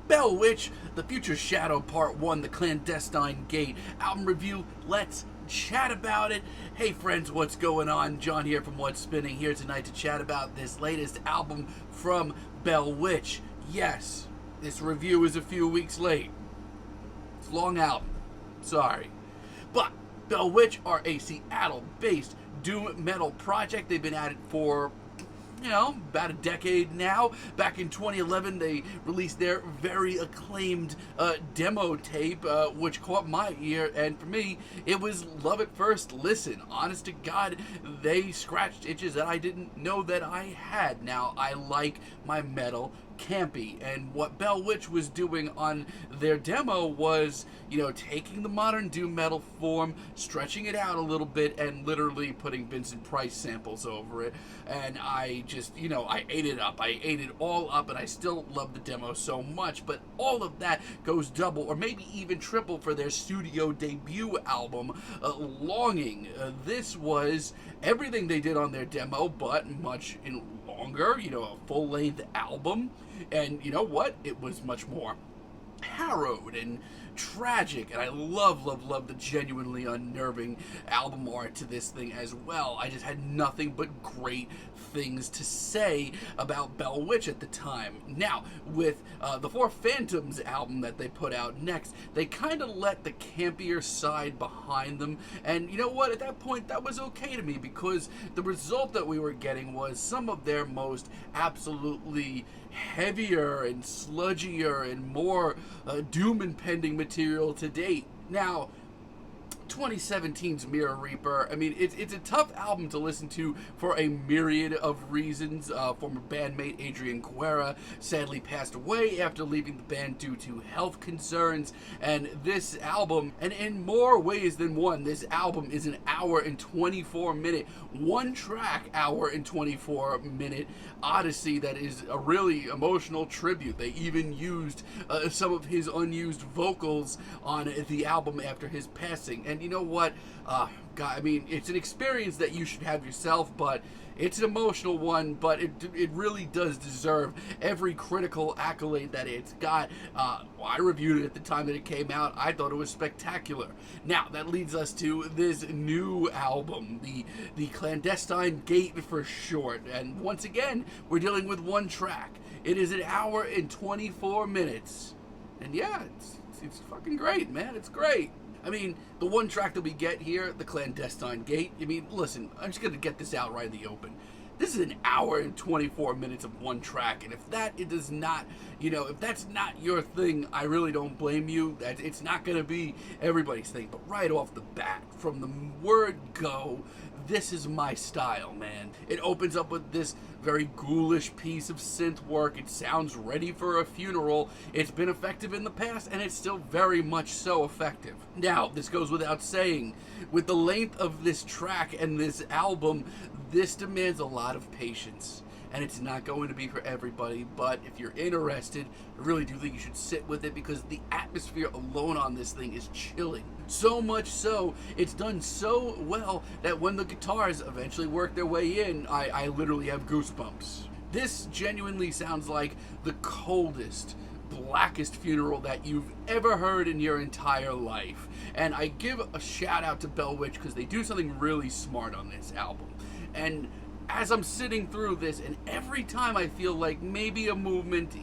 Bell Witch, The Future Shadow Part 1, The Clandestine Gate album review. Let's chat about it. Hey friends, what's going on? John here from What's Spinning, here tonight to chat about this latest album from Bell Witch. Yes, this review is a few weeks late. It's a long album. Sorry. But Bell Witch are a Seattle-based doom metal project. They've been at it for about a decade now. Back in 2011, they released their very acclaimed demo tape, which caught my ear, and for me, it was love at first listen. Honest to God, they scratched itches that I didn't know that I had. Now, I like my metal campy, and what Bell Witch was doing on their demo was, taking the modern doom metal form, stretching it out a little bit, and literally putting Vincent Price samples over it. And I just, I ate it up. I ate it all up, and I still love the demo so much. But all of that goes double, or maybe even triple, for their studio debut album, Longing. This was everything they did on their demo, but much longer, a full-length album. And you know what? It was much more harrowed and tragic, and I love the genuinely unnerving album art to this thing as well. I just had nothing but great things to say about Bell Witch at the time. Now, with the Four Phantoms album that they put out next, they kind of let the campier side behind them, and you know what? At that point, that was okay to me, because the result that we were getting was some of their most absolutely heavier and sludgier and more doom impending material to date. Now, 2017's Mirror Reaper, it's a tough album to listen to for a myriad of reasons. Former bandmate Adrian Guerra sadly passed away after leaving the band due to health concerns, and this album, and in more ways than one, this album is an hour and 24 minute, one track hour and 24 minute odyssey that is a really emotional tribute. They even used some of his unused vocals on the album after his passing. And you know what? God, it's an experience that you should have yourself, but it's an emotional one, but it really does deserve every critical accolade that it's got. I reviewed it at the time that it came out. I thought it was spectacular. Now, that leads us to this new album, the Clandestine Gate for short. And once again, we're dealing with one track. It is an hour and 24 minutes. And yeah, it's fucking great, man. It's great. The one track that we get here, the Clandestine Gate, listen, I'm just going to get this out right in the open. This is an hour and 24 minutes of one track, and if that's not your thing, I really don't blame you. It's not going to be everybody's thing, but right off the bat, from the word go, this is my style, man. It opens up with this very ghoulish piece of synth work. It sounds ready for a funeral. It's been effective in the past, and it's still very much so effective. Now, this goes without saying, with the length of this track and this album, this demands a lot of patience. And it's not going to be for everybody, but if you're interested, I really do think you should sit with it, because the atmosphere alone on this thing is chilling. So much so, it's done so well that when the guitars eventually work their way in, I literally have goosebumps. This genuinely sounds like the coldest, blackest funeral that you've ever heard in your entire life. And I give a shout out to Bell Witch, because they do something really smart on this album. And as I'm sitting through this, and every time I feel like maybe a movement,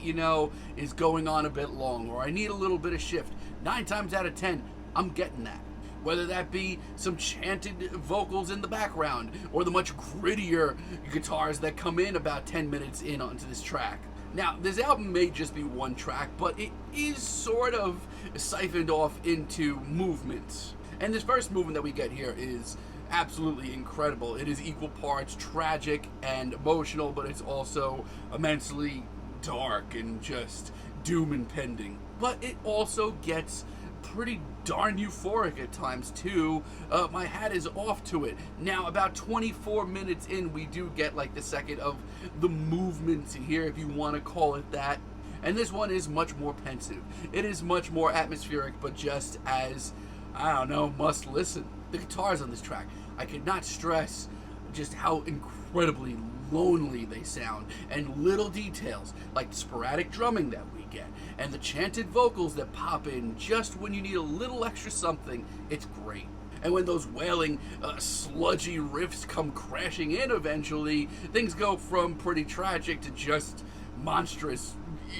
is going on a bit long, or I need a little bit of shift, 9 times out of 10, I'm getting that. Whether that be some chanted vocals in the background, or the much grittier guitars that come in about 10 minutes in onto this track. Now, this album may just be one track, but it is sort of siphoned off into movements. And this first movement that we get here is absolutely incredible. It is equal parts tragic and emotional, but it's also immensely dark and just doom impending. But it also gets pretty darn euphoric at times too. My hat is off to it. Now, about 24 minutes in, we do get like the second of the movements here, if you want to call it that. And this one is much more pensive. It is much more atmospheric, but just as, must listen. The guitars on this track, I could not stress just how incredibly lonely they sound, and little details like the sporadic drumming that we get, and the chanted vocals that pop in just when you need a little extra something. It's great. And when those wailing, sludgy riffs come crashing in eventually, things go from pretty tragic to just monstrous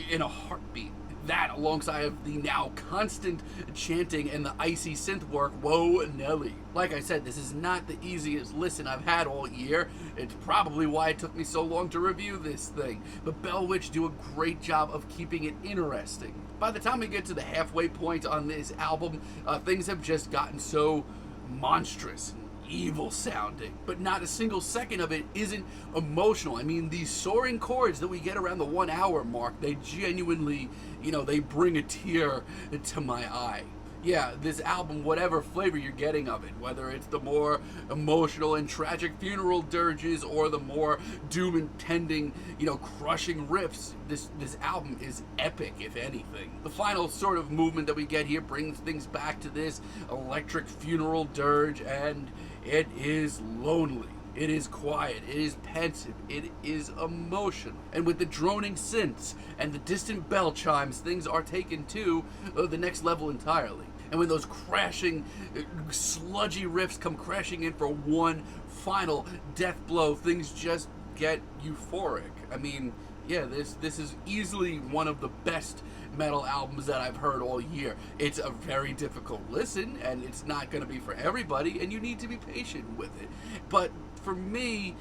in a heartbeat. That, alongside the now constant chanting and the icy synth work, whoa Nelly. Like I said, this is not the easiest listen I've had all year. It's probably why it took me so long to review this thing. But Bell Witch do a great job of keeping it interesting. By the time we get to the halfway point on this album, things have just gotten so monstrous and evil sounding, but not a single second of it isn't emotional. I mean, these soaring chords that we get around the 1 hour mark, they genuinely, they bring a tear to my eye. Yeah, this album, whatever flavor you're getting of it, whether it's the more emotional and tragic funeral dirges or the more doom intending, crushing riffs, this album is epic, if anything. The final sort of movement that we get here brings things back to this electric funeral dirge, and it is lonely. It is quiet, it is pensive, it is emotional. And with the droning synths and the distant bell chimes, things are taken to the next level entirely. And when those crashing, sludgy riffs come crashing in for one final death blow, things just get euphoric. I mean, yeah, this is easily one of the best metal albums that I've heard all year. It's a very difficult listen, and it's not going to be for everybody, and you need to be patient with it. But for me,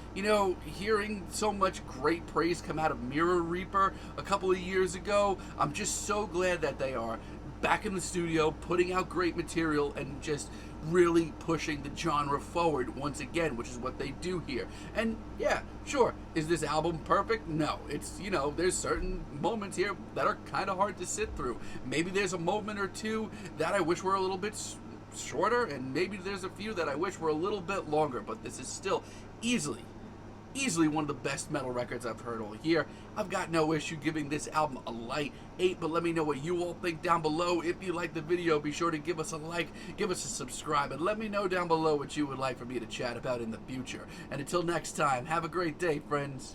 hearing so much great praise come out of Mirror Reaper a couple of years ago, I'm just so glad that they are back in the studio, putting out great material, and just really pushing the genre forward once again, which is what they do here. And yeah, sure, is this album perfect? No. It's, there's certain moments here that are kind of hard to sit through. Maybe there's a moment or two that I wish were a little bit shorter, and maybe there's a few that I wish were a little bit longer, but this is still easily one of the best metal records I've heard all year. I've got no issue giving this album a light 8, but let me know what you all think down below. If you like the video, be sure to give us a like, give us a subscribe, and let me know down below what you would like for me to chat about in the future. And until next time, have a great day, friends.